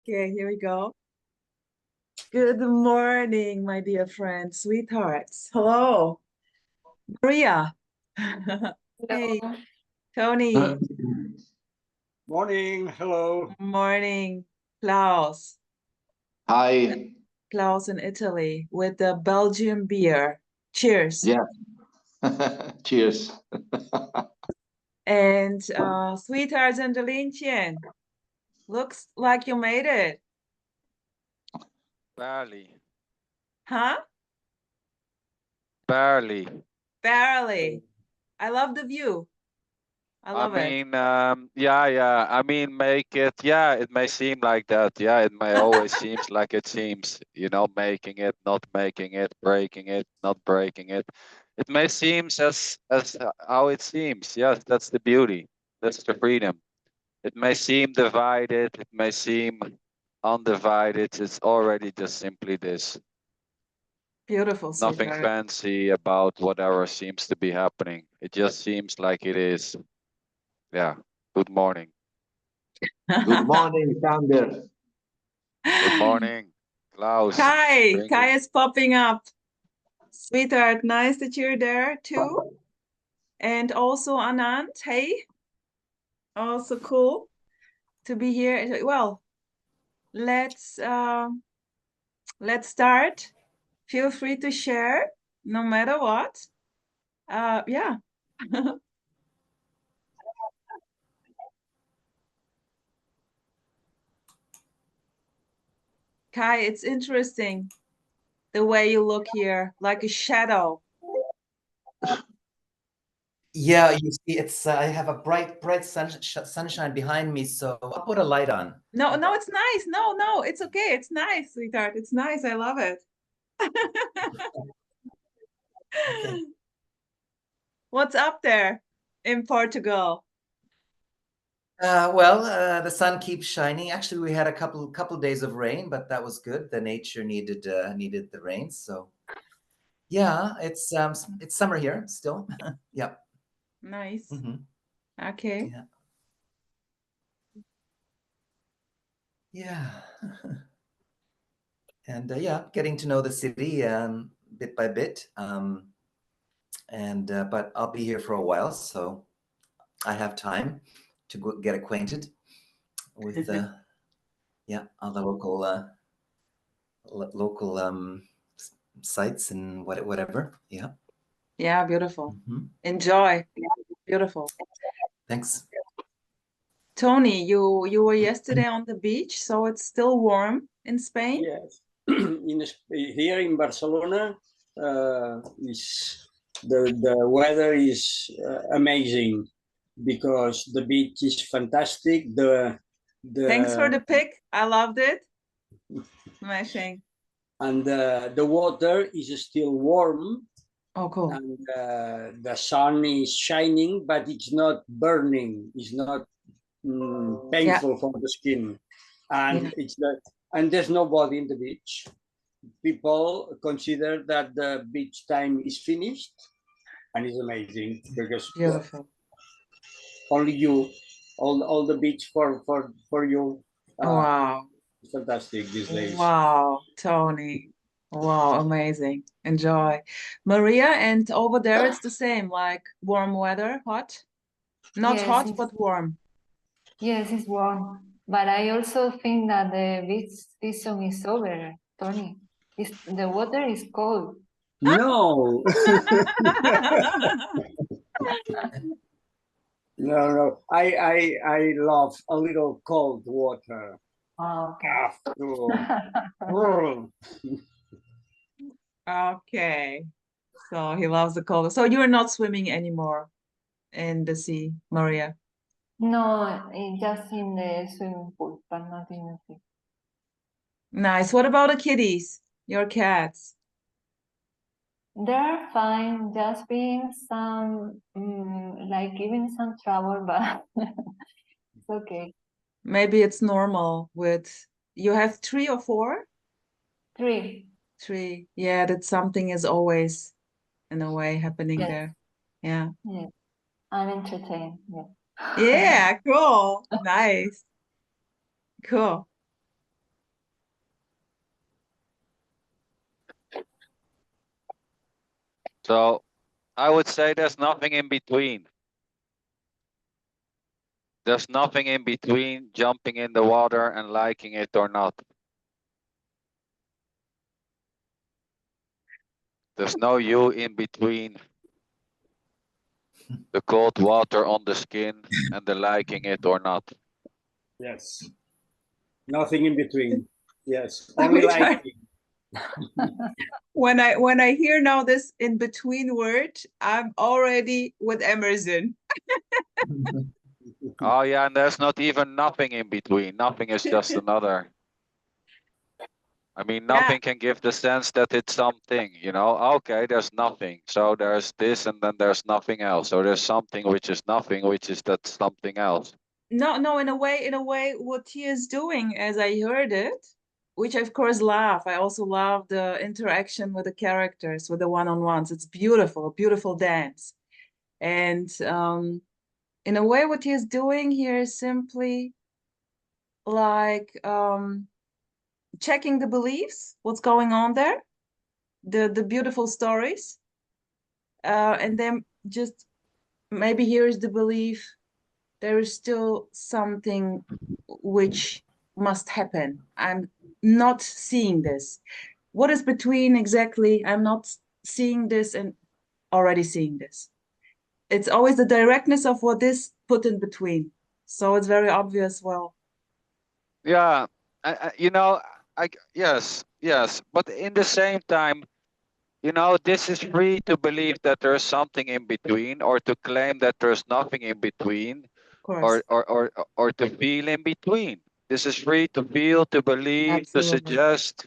Okay, here we go. Good morning, my dear friends, sweethearts. Hello, Maria. Hey, Tony. Morning, hello. Morning, Klaus. Hi. Klaus in Italy with the Belgian beer. Cheers. Yeah. Cheers. And sweethearts and Chen. Looks like you made it. Barely. Huh? Barely. Barely. I love the view. I love it. Yeah. I mean, make it. Yeah, it may seem like that. Yeah, it may always seems like it seems. You know, making it, not making it, breaking it, not breaking it. It may seem as how it seems. Yes, that's the beauty. That's the freedom. It may seem divided. It may seem undivided. It's already just simply this. Beautiful, Nothing sweetheart. fancy about whatever seems to be happening. It just seems like it is. Yeah. Good morning. Good morning, Sander. Good morning, Klaus. Kai is popping up. Sweetheart, nice that you're there too. And also Anand, hey. Also cool to be here. Well, let's start. Feel free to share no matter what. Yeah. Kai, it's interesting the way you look here, like a shadow. Yeah, you see, it's I have a bright sunshine behind me, so I'll put a light on. No, it's nice. No, it's okay. It's nice, sweetheart. It's nice. I love it. Okay. What's up there in Portugal? Well, the sun keeps shining. Actually, we had a couple days of rain, but that was good. The nature needed the rain, so yeah, it's summer here still. Yeah. Nice. Mm-hmm. Okay. Yeah. Yeah. And yeah, getting to know the city bit by bit. But I'll be here for a while, so I have time to go get acquainted with yeah, all the local sites and whatever. Yeah. Yeah, beautiful. Mm-hmm. Enjoy. Beautiful. Thanks. Tony, you were yesterday on the beach, so it's still warm in Spain? Yes. Here in Barcelona, is the weather is amazing because the beach is fantastic. Thanks for the pic. I loved it. Smashing. And the water is still warm. Oh, cool. And the sun is shining, but it's not burning. It's not painful for the skin. And and there's nobody in the beach. People consider that the beach time is finished, and it's amazing because only you, all the beach for you. Wow. It's fantastic these days. Wow, Tony. Wow, amazing. Enjoy. Maria, and over there it's the same, like warm weather, hot? Not hot, but warm. Yes, it's warm. But I also think that the beach season is over, Tony. The water is cold. No. No. I love a little cold water. Oh, okay. Okay. So he loves the cold. So you're not swimming anymore in the sea, Maria? No, just in the swimming pool, but not in the sea. Nice. What about the kitties, your cats? They're fine, just being some, like giving some trouble, but it's okay. Maybe it's normal with, you have 3 or 4? 3. 3. Yeah, that something is always, in a way, happening there. Yeah. Yeah. I'm entertained. Yeah. Yeah, cool. Nice. Cool. So I would say there's nothing in between. There's nothing in between jumping in the water and liking it or not. There's no you in between the cold water on the skin and the liking it or not. Yes. Nothing in between. Yes. Only liking. When I hear now this in between word, I'm already with Emerson. Oh yeah, and there's not even nothing in between. Nothing is just another. I mean, nothing can give the sense that it's something, you know? Okay, there's nothing. So there's this and then there's nothing else. So there's something which is nothing, which is that something else. No, in a way, what he is doing, as I heard it, which I of course love. I also love the interaction with the characters, with the one-on-ones. It's beautiful, beautiful dance. And in a way, what he is doing here is simply like checking the beliefs, what's going on there, the beautiful stories, and then just maybe here's the belief there is still something which must happen. I'm not seeing this. What is between exactly? I'm not seeing this and already seeing this. It's always the directness of what is put in between. So it's very obvious. Well, Yeah, you know, yes, but in the same time, you know, this is free to believe that there's something in between, or to claim that there's nothing in between, of course, or to feel in between. This is free to feel, to believe, to absolutely, suggest,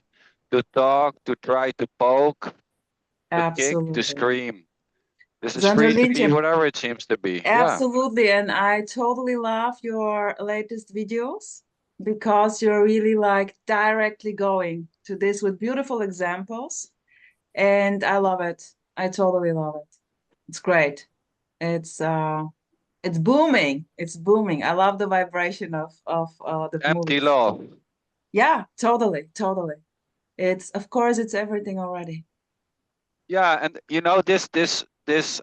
to talk, to try to poke, to kick, to absolutely. scream. This is Sandra free to be Lynch, whatever it seems to be. Yeah. absolutely. And I totally love your latest videos because you're really like directly going to this with beautiful examples. And I love it. I totally love it. It's great. It's booming. It's booming. I love the vibration of the Empty movies. love. Yeah, totally, totally. It's of course it's everything already. Yeah, and you know, this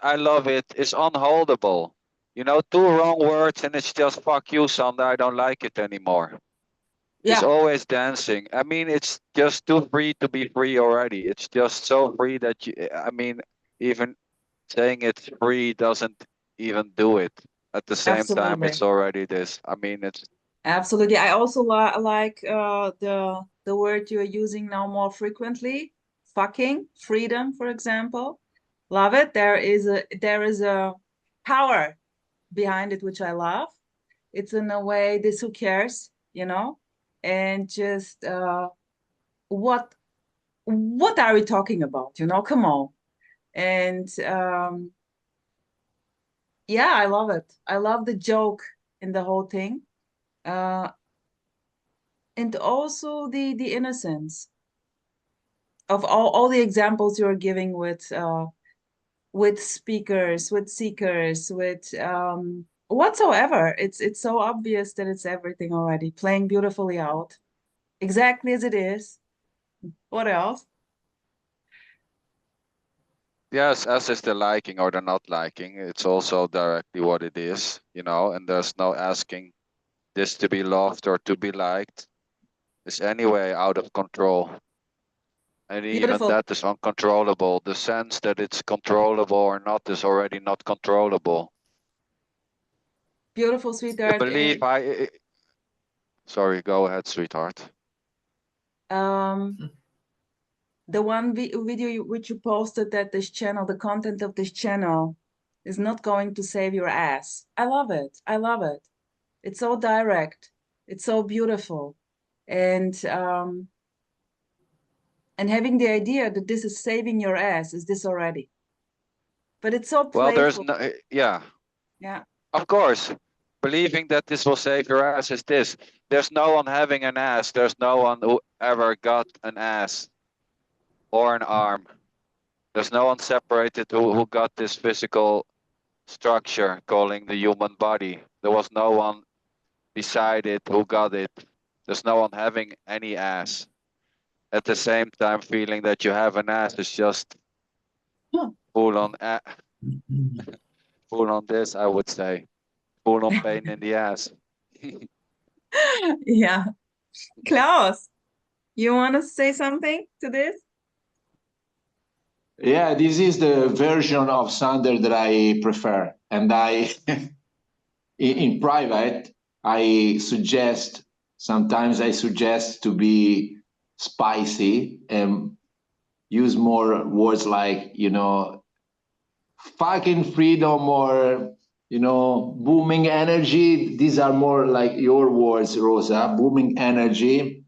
I love it, is unholdable. You know, two wrong words and it's just fuck you, Sander, I don't like it anymore. It's Yeah, always dancing. I mean, it's just too free to be free already. It's just so free that you, I mean, even saying it's free doesn't even do it. At the same time, absolutely. it's already this. I mean, it's Absolutely. I also like the word you're using now more frequently, fucking, freedom, for example. Love it. There is a power behind it, which I love. It's in a way this who cares, you know, and just what are we talking about, you know? Come on. And yeah, I love it. I love the joke in the whole thing. Uh, and also the innocence of all the examples you're giving with speakers, with seekers, with whatsoever. It's so obvious that it's everything already playing beautifully out, exactly as it is. What else? yes, as is the liking or the not liking. It's also directly what it is, you know, and there's no asking this to be loved or to be liked. It's anyway out of control. And even Beautiful, that is uncontrollable. The sense that it's controllable or not is already not controllable. beautiful, The sweetheart. belief sorry, go ahead, sweetheart. Um, the one video which you posted that this channel, the content of this channel is not going to save your ass. I love it. I love it. It's so direct. It's so beautiful. And having the idea that this is saving your ass is this already. But it's so Well, there's playful. no, yeah, Yeah, of course. Believing that this will save your ass is this. There's no one having an ass. There's no one who ever got an ass or an arm. There's no one separated who got this physical structure calling the human body. There was no one beside it who got it. There's no one having any ass. At the same time, feeling that you have an ass is just, Huh. full on full on this, I would say. Full on pain in the ass. Yeah. Klaus, you want to say something to this? Yeah, this is the version of Sander that I prefer. And I, in private, sometimes I suggest to be spicy and use more words like, fucking freedom or, booming energy. These are more like your words, Rosa, booming energy.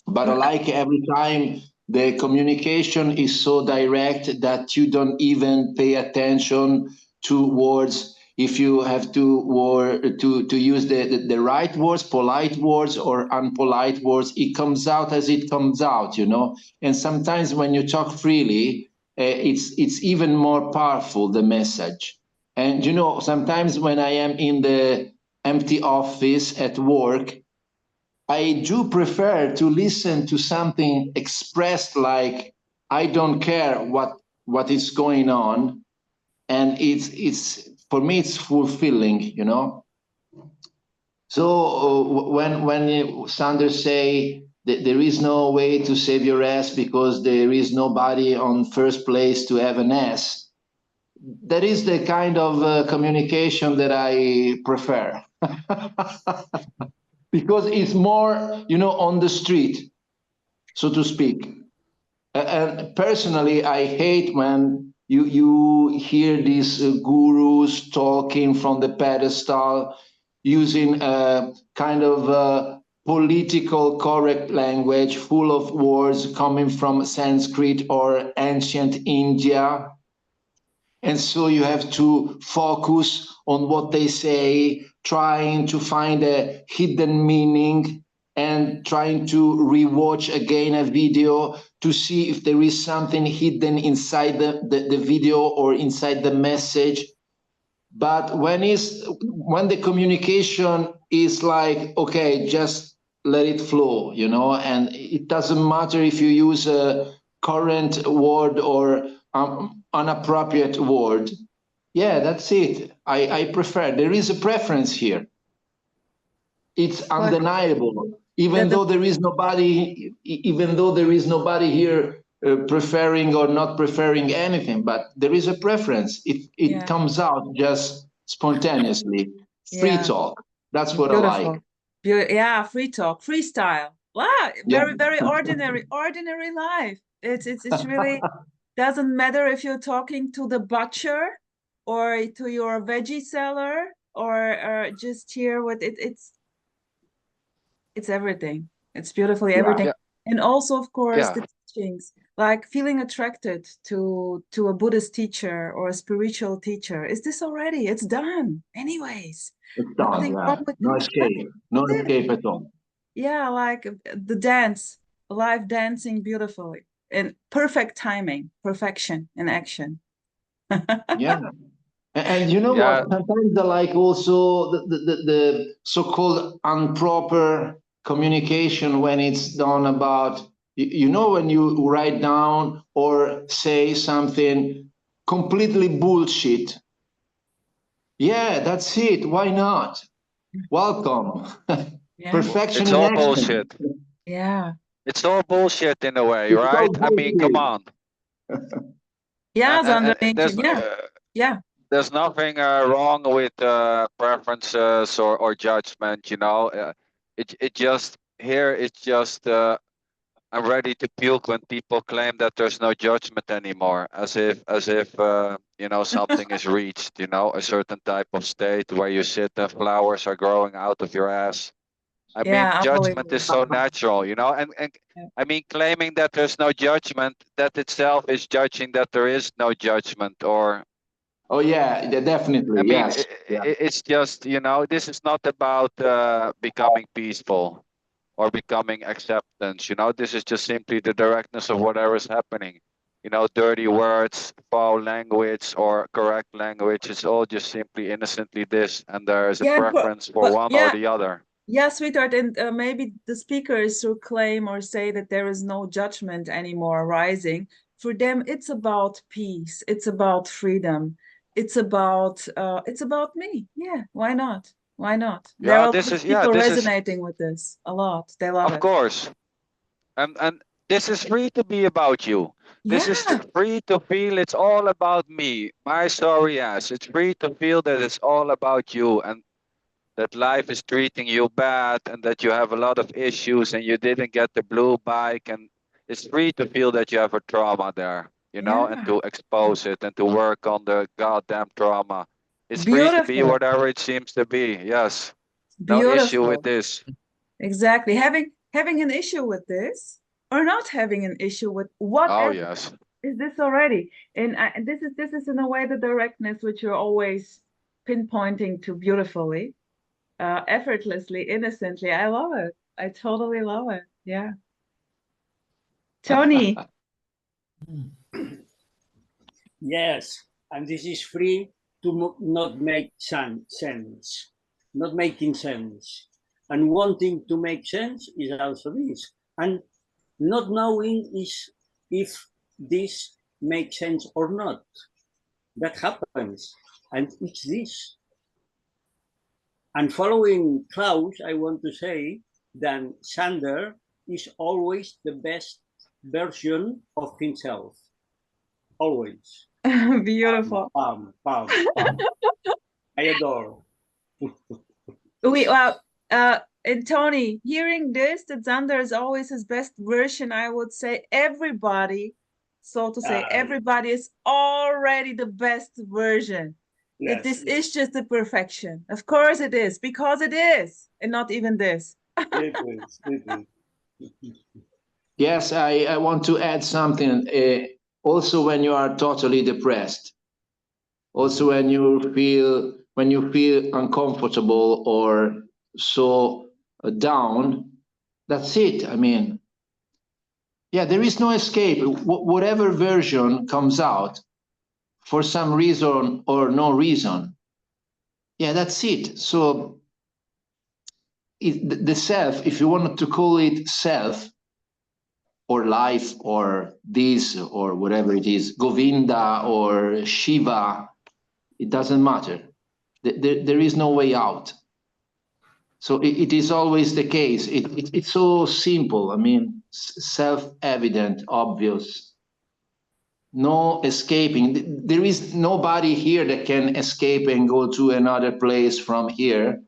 But I like every time the communication is so direct that you don't even pay attention to words. If you have to use the right words, polite words or unpolite words, it comes out as it comes out, And sometimes when you talk freely, it's even more powerful, the message. And, sometimes when I am in the empty office at work, I do prefer to listen to something expressed like, I don't care what is going on. And it's for me, it's fulfilling, So when Sanders say that there is no way to save your ass because there is nobody on first place to have an ass, that is the kind of communication that I prefer. Because it's more, on the street, so to speak. And personally, I hate when you hear these gurus talking from the pedestal, using a kind of political correct language full of words coming from Sanskrit or ancient India. And so you have to focus on what they say, trying to find a hidden meaning and trying to rewatch again a video to see if there is something hidden inside the video or inside the message. But when the communication is like, okay, just let it flow, and it doesn't matter if you use a current word or inappropriate word. Yeah, that's it. I prefer. There is a preference here. It's undeniable. Even though there is nobody here preferring or not preferring anything, but there is a preference. It comes out just spontaneously. Free talk. That's what I like. Yeah, free talk, freestyle. Wow, very ordinary life. It's really doesn't matter if you're talking to the butcher or to your veggie seller or just here with it. It's everything. It's beautifully everything. Yeah. And also, of course, the teachings, like feeling attracted to a Buddhist teacher or a spiritual teacher. Is this already? It's done. Anyways. It's done, No escape. No escape at all. Yeah, like the dance, live dancing beautifully. And perfect timing, perfection in action. Yeah. And you know what? Sometimes I like also the so-called improper communication when it's done about, when you write down or say something completely bullshit. Yeah, that's it. Why not? Welcome. Perfection it's in all action. bullshit. Yeah. It's all bullshit in a way, right? I mean, come on. Yeah, there's nothing wrong with preferences or judgment, It just here it's just I'm ready to puke when people claim that there's no judgment anymore, as if something is reached, a certain type of state where you sit and flowers are growing out of your ass. I mean, judgment is so natural, and I mean, claiming that there's no judgment, that itself is judging that there is no judgment, or oh yeah, definitely. I mean, yes. it's just, this is not about becoming peaceful or becoming acceptance, this is just simply the directness of whatever is happening. Dirty words, foul language, or correct language, it's all just simply innocently this, and there is a preference for one or the other. Yeah, sweetheart, and maybe the speakers who claim or say that there is no judgment anymore arising. for them, it's about peace. It's about freedom. It's about me. Yeah, why not? Why not? There are Yeah, a lot this of is yeah, people this is resonating with this a lot. They love of it. course. And this is free to be about you. This is Yeah, free to feel it's all about me, my sorry ass. It's free to feel that it's all about you and that life is treating you bad and that you have a lot of issues and you didn't get the blue bike, and it's free to feel that you have a trauma there, you know, and yeah. to expose it and to work on the goddamn trauma. It's free to be Beautiful. whatever it seems to be. Yes. No issue with Beautiful. this. Exactly. Having an issue with this or not having an issue with Oh whatever yes. is this already. And this is in a way the directness which you're always pinpointing to beautifully, effortlessly, innocently. I love it. I totally love it. Yeah. Tony. Yes, and this is free to not make sense, not making sense. And wanting to make sense is also this. And not knowing is if this makes sense or not. That happens. And it's this. And following Klaus, I want to say that Sander is always the best version of himself. Always. Beautiful. Palm. I adore. Well, and Tony, hearing this, that Xander is always his best version, I would say everybody, so to say, everybody is already the best version. Yes, That this is just the perfection. Of course it is, because it is, and not even this. it is. Yes, I want to add something. Also, when you are totally depressed, also when you feel uncomfortable or so down, that's it. I mean, yeah, there is no escape. Whatever version comes out, for some reason or no reason, yeah, that's it. So the self, if you wanted to call it self or life or this or whatever it is, Govinda or Shiva, it doesn't matter. There is no way out. So it is always the case. It's so simple. I mean, self-evident, obvious. No escaping. There is nobody here that can escape and go to another place from here,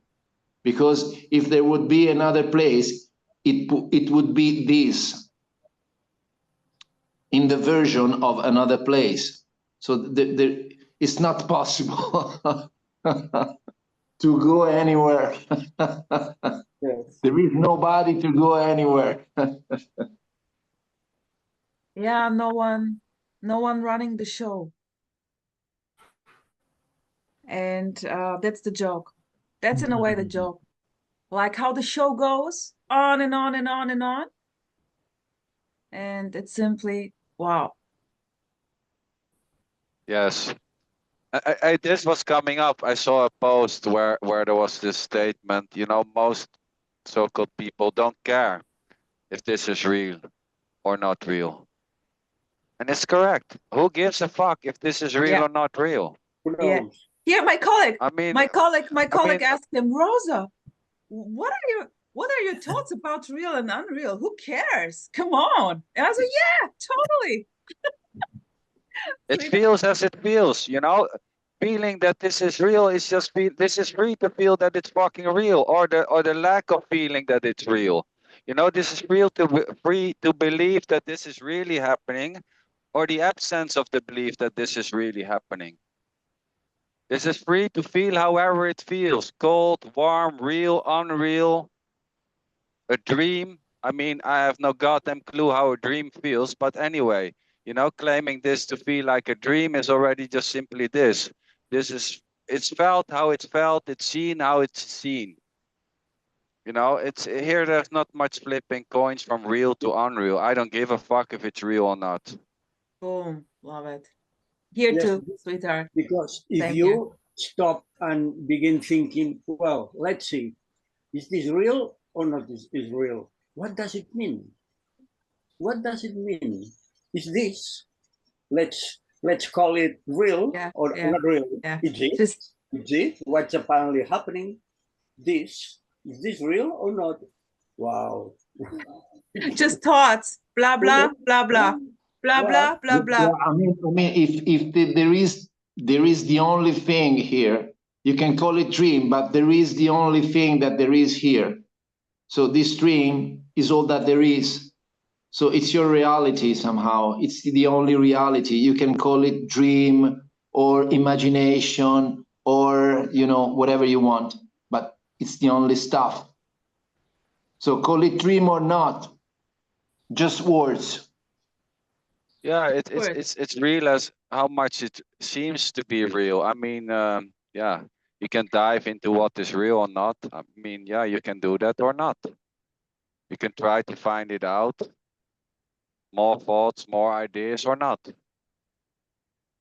because if there would be another place, it would be this in the version of another place. So it's not possible to go anywhere. Yes. There is nobody to go anywhere. Yeah, no one running the show. And that's the joke. That's in a way the joke. Like how the show goes on and on and on and on. And it's simply, wow. Yes. This was coming up. I saw a post where there was this statement, you know, most so-called people don't care if this is real or not real. And it's correct. Who gives a fuck if this is real or not real? Who Yeah. knows? Yeah, my colleague. I mean, My colleague asked him, Rosa, what are your thoughts about real and unreal? Who cares? Come on. And I said, yeah, totally. it feels as it feels, you know. Feeling that this is real is just this is free to feel that it's fucking real, or the lack of feeling that it's real. You know, this is free to believe that this is really happening, or the absence of the belief that this is really happening. This is free to feel however it feels, cold, warm, real, unreal, a dream. I mean, I have no goddamn clue how a dream feels, but anyway, you know, claiming this to feel like a dream is already just simply this. It's felt how it's felt, it's seen how it's seen. You know, it's here, there's not much flipping coins from real to unreal. I don't give a fuck if it's real or not. Boom. Love it. Here Yes, too, sweetheart. because if Same you here. stop and begin thinking, well, let's see, is this real or not is real? What does it mean? What does it mean? Is this? let's call it real or not real. Just Is it what's apparently happening? Is this real or not? Wow. just thoughts, blah blah blah blah blah blah blah Yeah, blah. I mean, there is the only thing here. You can call it dream, but there is the only thing that there is here. So this dream is all that there is. So it's your reality somehow. It's the only reality. You can call it dream or imagination or, you know, whatever you want, but it's the only stuff. So call it dream or not, just words. Yeah, it's real as how much it seems to be real. I mean, yeah, you can dive into what is real or not. I mean, yeah, you can do that or not. You can try to find it out. More thoughts, more ideas or not.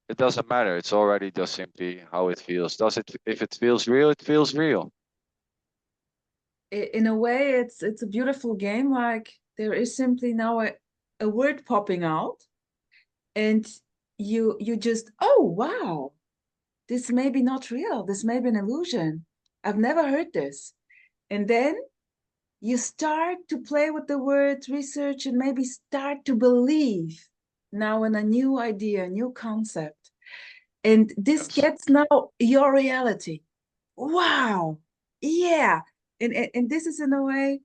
It doesn't matter. It's already just simply how it feels. If it feels real, it feels real. In a way, it's a beautiful game. Like there is simply now a word popping out, and you just, oh wow, this may be not real. This may be an illusion. I've never heard this. And then you start to play with the words, research, and maybe start to believe now in a new idea, a new concept. And this gets now your reality. Wow. Yeah. And this is in a way,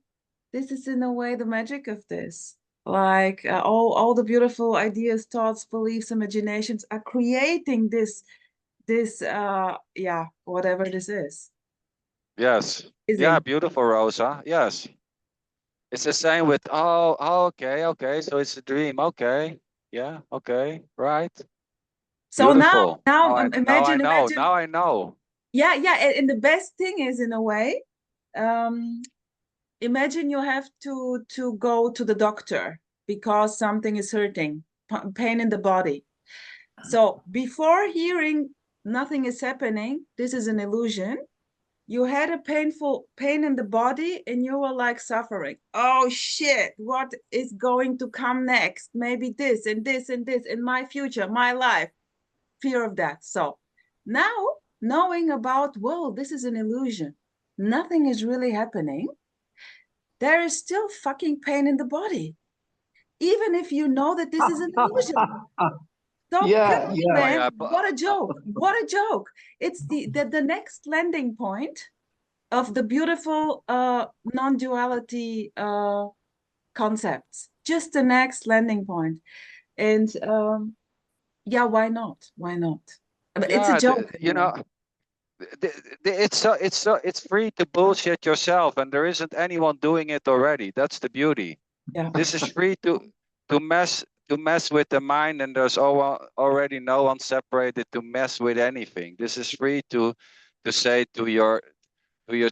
the magic of this. Like all the beautiful ideas, thoughts, beliefs, imaginations are creating this yeah, whatever this is. Yes. Is Yeah, it? beautiful, Rosa. Yes. It's the same with, okay, so it's a dream. Okay. Yeah, okay, right. So Beautiful. now Now I imagine. know. Now I know. Yeah, and the best thing is, in a way, imagine you have to go to the doctor because something is hurting, pain in the body. So before hearing nothing is happening, this is an illusion, you had a painful pain in the body and you were like suffering. Oh shit, what is going to come next? Maybe this and this and this in my future, my life. Fear of that. So now knowing about, well, this is an illusion, nothing is really happening, there is still fucking pain in the body, even if you know that this is an illusion. So Yeah, good, yeah. man. Yeah, What a joke. What a joke. It's the next landing point of the beautiful non-duality concepts. Just the next landing point. And yeah, why not? Why not? It's a yeah, joke. you know, it's free to bullshit yourself, and there isn't anyone doing it already. That's the beauty. Yeah. This is free to mess with the mind, and there's already no one separated to mess with anything. This is free to say to your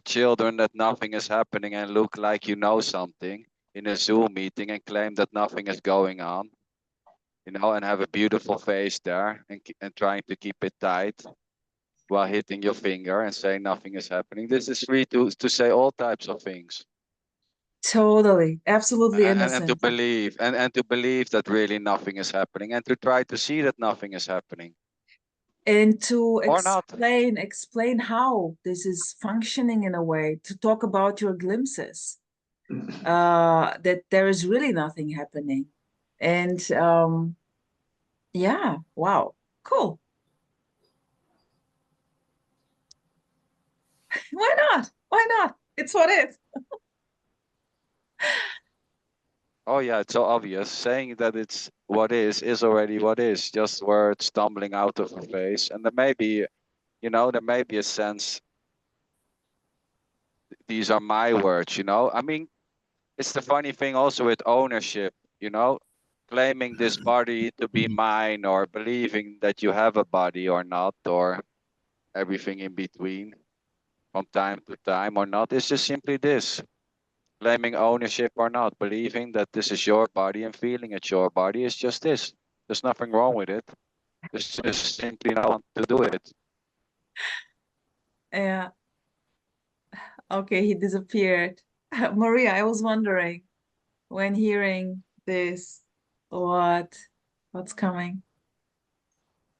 children that nothing is happening and look like you know something in a Zoom meeting and claim that nothing is going on, you know, and have a beautiful face there and trying to keep it tight while hitting your finger and saying nothing is happening. This is free to say all types of things. Totally. Absolutely And innocent. to believe and to believe that really nothing is happening and to try to see that nothing is happening. And to Or not. explain how this is functioning in a way, to talk about your glimpses, that there is really nothing happening. And yeah, wow, cool. Why not? Why not? It's what is. Oh yeah, it's so obvious. Saying that it's what is already what is, just words stumbling out of a face. And there may be, you know, there may be a sense, these are my words, you know. I mean, it's the funny thing also with ownership, you know, claiming this body to be mine or believing that you have a body or not, or everything in between from time to time or not. It's just simply this. Claiming ownership or not, believing that this is your body and feeling it's your body is just this. There's nothing wrong with it. It's just simply not want to do it. Yeah. Okay, he disappeared. Maria, I was wondering, when hearing this, what's coming?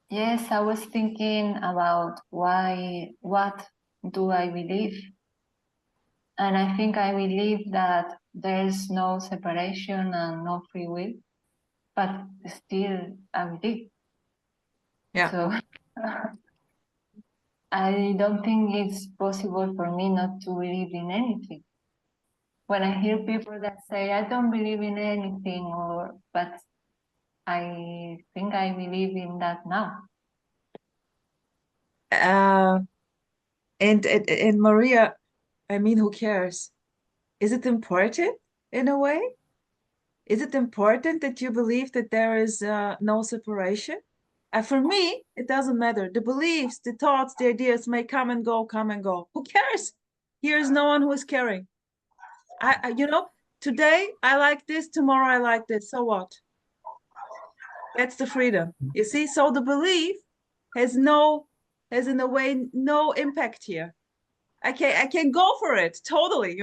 Yes, I was thinking about what do I believe? And I think I believe that there's no separation and no free will, but still I believe. Yeah. So I don't think it's possible for me not to believe in anything. When I hear people that say, I don't believe in anything, but I think I believe in that now. And Maria, I mean, who cares? Is it important in a way? Is it important that you believe that there is no separation? For me, it doesn't matter. The beliefs, the thoughts, the ideas may come and go, come and go. Who cares? Here is no one who is caring. Today I like this, tomorrow I like this. So what? That's the freedom. You see, so the belief has in a way no impact here. I can go for it totally,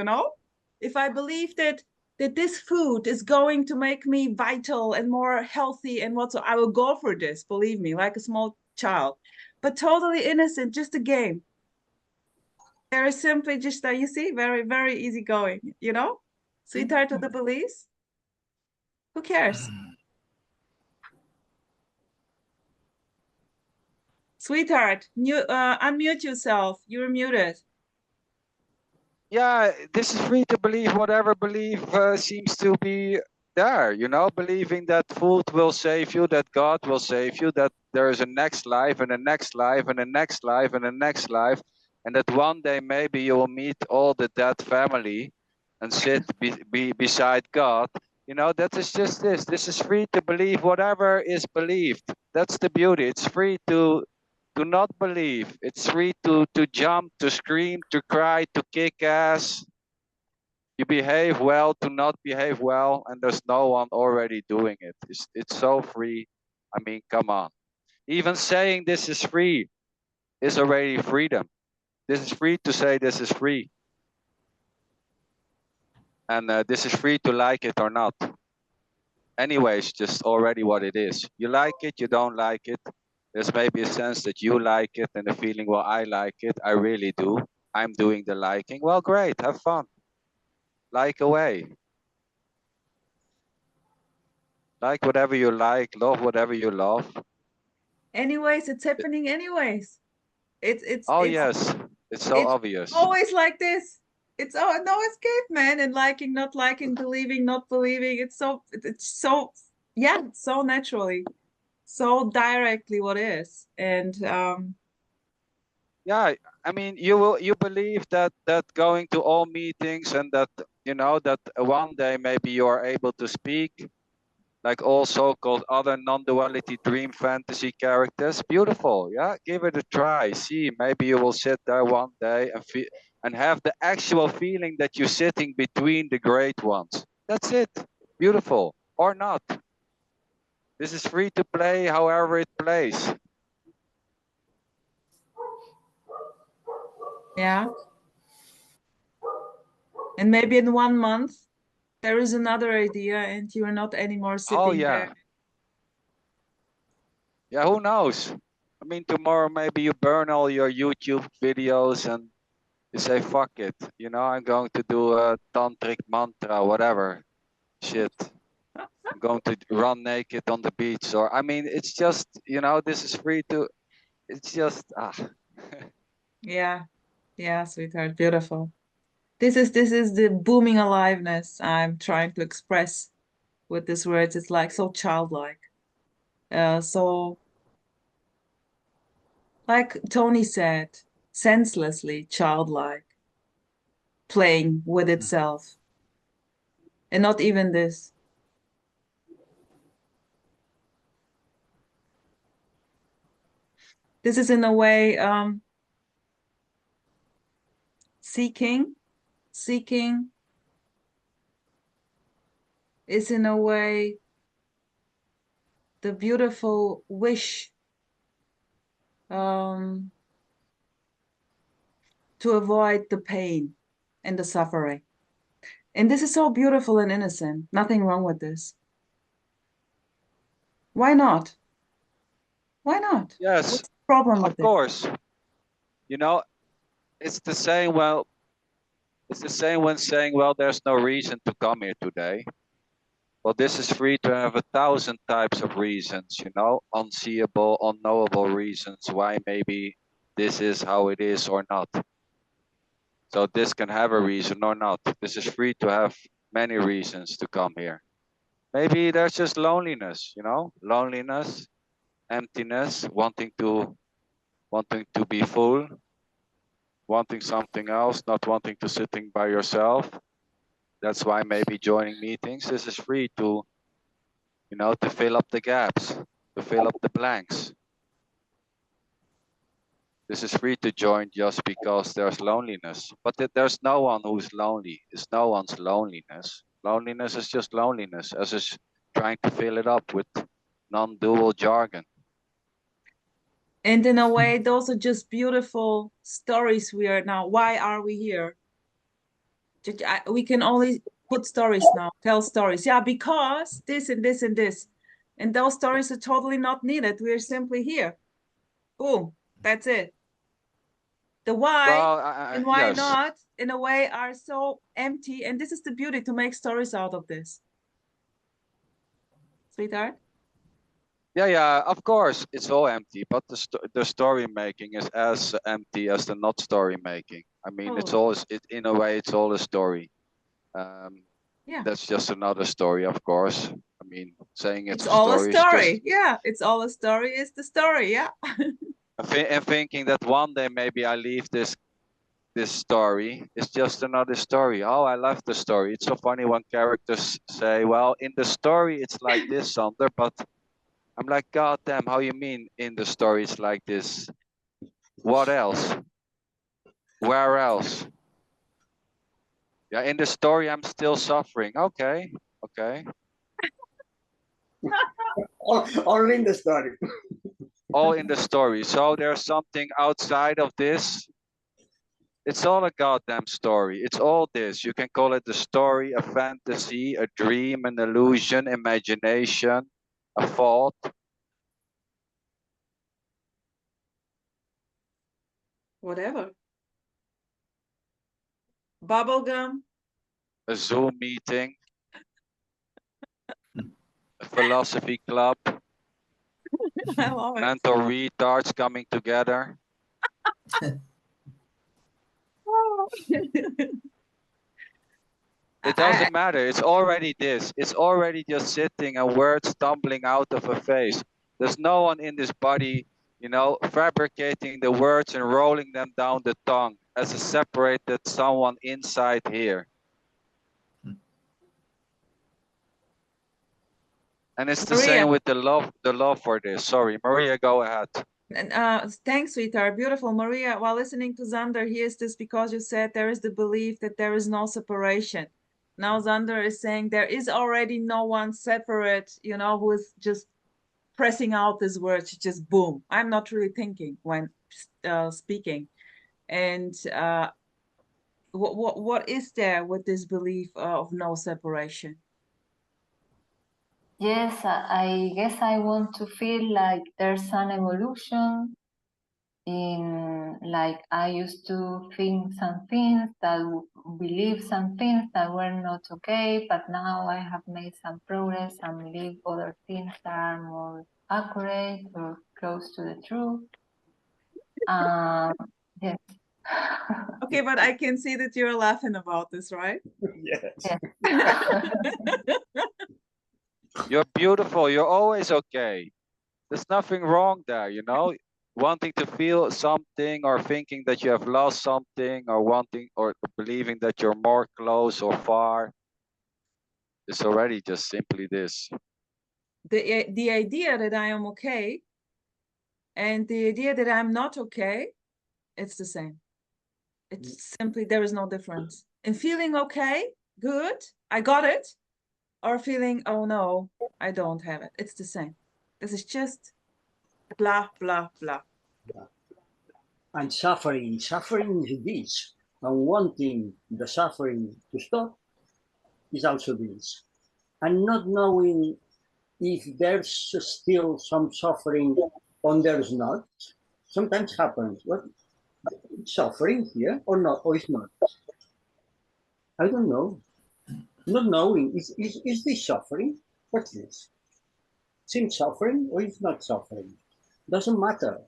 if I believe that this food is going to make me vital and more healthy and whatsoever, I will go for this, believe me, like a small child, but totally innocent, just a game. There is simply just you see, very, very easygoing, sweetheart with the beliefs. Who cares? Sweetheart, unmute yourself. You're muted. Yeah, this is free to believe whatever belief seems to be there, believing that food will save you, that God will save you, that there is a next life and a next life and a next life and a next life, and that one day maybe you will meet all the dead family and sit beside God. That is just this. This is free to believe whatever is believed. That's the beauty. It's free to not believe. It's free to jump, to scream, to cry, to kick ass. You behave well, to not behave well, and there's no one already doing it. It's so free. I mean, come on. Even saying this is free is already freedom. This is free to say this is free. And this is free to like it or not. Anyways, just already what it is. You like it, you don't like it. There's maybe a sense that you like it and a feeling, well, I like it. I really do. I'm doing the liking. Well, great. Have fun. Like away. Like whatever you like. Love whatever you love. Anyways, it's happening anyways. It's yes. It's so obvious. Always like this. It's no escape, man. And liking, not liking, believing, not believing. It's so so naturally, so directly what is. And yeah, I mean, you believe that going to all meetings and that that one day maybe you are able to speak like all so-called other non-duality dream fantasy characters. Beautiful, yeah. Give it a try. See, maybe you will sit there one day and feel and have the actual feeling that you're sitting between the great ones. That's it. Beautiful or not. This is free to play however it plays. Yeah. And maybe in 1 month there is another idea and you are not anymore sitting there. Yeah, who knows? I mean, tomorrow maybe you burn all your YouTube videos and you say, fuck it. I'm going to do a tantric mantra, whatever. Shit. I'm going to run naked on the beach. Or, I mean, it's just, this is free to, it's just, Yeah. Yeah, sweetheart. Beautiful. This is the booming aliveness I'm trying to express with these words. It's like so childlike. So like Tony said, senselessly childlike, playing with itself. And not even this. This is in a way seeking is in a way the beautiful wish to avoid the pain and the suffering. And this is so beautiful and innocent. Nothing wrong with this. Why not? Why not? Yes, What's the problem with of course. You know, it's the same. Well, it's the same when saying, well, there's no reason to come here today. Well, this is free to have 1,000 types of reasons, you know, unseeable, unknowable reasons why maybe this is how it is or not. So this can have a reason or not. This is free to have many reasons to come here. Maybe there's just loneliness, you know, loneliness, emptiness, wanting to be full, wanting something else, not wanting to sitting by yourself. That's why maybe joining meetings. This is free to, you know, to fill up the gaps, to fill up the blanks. This is free to join just because there's loneliness. But there's no one who's lonely. It's no one's loneliness. Loneliness is just loneliness, as is trying to fill it up with non-dual jargon. And in a way, those are just beautiful stories we are now. Why are we here? We can only put stories now, tell stories. Yeah, because this and this and this. And those stories are totally not needed. We're simply here. Boom, that's it. The why Well, and why yes. not, in a way, are so empty. And this is the beauty, to make stories out of this. Sweetheart? Yeah, of course, it's all empty, but the story making is as empty as the not story making. I mean, it's all, in a way, it's all a story. Yeah. That's just another story, of course. I mean, saying it's a all story a story. is just, yeah, it's all a story is the story. Yeah. and thinking that one day maybe I leave this story, it's just another story. Oh, I love the story. It's so funny when characters say, well, in the story it's like this, Sander, but I'm like, God damn, how you mean in the story it's like this? What else? Where else? Yeah, in the story I'm still suffering. Okay. All in the story. All in the story. So there's something outside of this. It's all a goddamn story. It's all this. You can call it a story, a fantasy, a dream, an illusion, imagination, a thought. Whatever. Bubblegum. A Zoom meeting. A philosophy club. I love it. Mental retards coming together. It doesn't matter. It's already this. It's already just sitting and words tumbling out of a face. There's no one in this body, you know, fabricating the words and rolling them down the tongue as a separated someone inside here. And it's the same with the love for this. Sorry, Maria, go ahead. Thanks, sweetheart. Beautiful. Maria, while listening to Zander, here's this because you said there is the belief that there is no separation. Now Zander is saying there is already no one separate, you know, who is just pressing out these words, just boom. I'm not really thinking when speaking. And what is there with this belief of no separation? Yes, I guess I want to feel like there's an evolution in, like, I used to think some things that believe some things that were not okay, but now I have made some progress and believe other things that are more accurate or close to the truth. Yes. Okay, but I can see that you're laughing about this, right? Yes. You're beautiful. You're always okay. There's nothing wrong there, you know? Wanting to feel something or thinking that you have lost something or wanting or believing that you're more close or far. It's already just simply this. The idea that I am okay and the idea that I'm not okay, it's the same. It's simply, there is no difference. And feeling okay, good, I got it, or feeling, oh no, I don't have it. It's the same. This is just blah, blah, blah. And suffering is this. And wanting the suffering to stop is also this. And not knowing if there's still some suffering there's not. Sometimes happens. What? Suffering here or not? Or it's not? I don't know. Not knowing. Is this suffering? What's this? Seems suffering or it's not suffering? Doesn't matter.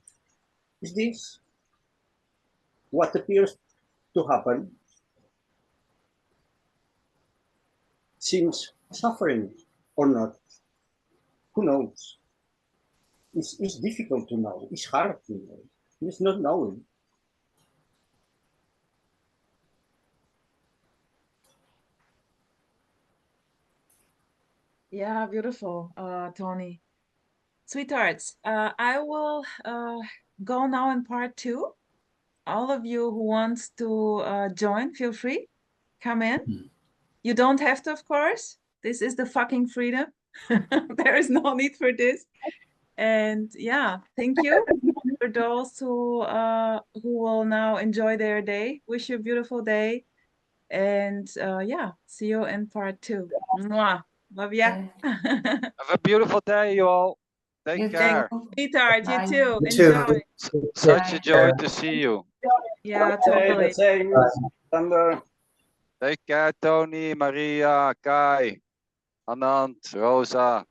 Is this what appears to happen? Seems suffering or not? Who knows? It's difficult to know. It's hard to know. It's not knowing. Yeah, beautiful, Tony. Sweethearts, I will go now in part 2. All of you who wants to join, feel free, come in. You don't have to, of course. This is the fucking freedom. There is no need for this. And yeah, thank you for those who will now enjoy their day. Wish you a beautiful day. And yeah, see you in part 2. Mwah. Love ya. Have a beautiful day, you all. Take care. Sweetheart, you Bye. too. You too. Enjoy. Such a joy to see you. Yeah, Hey, totally. the same. Thunder. Take care, Tony, Maria, Kai, Anand, Rosa.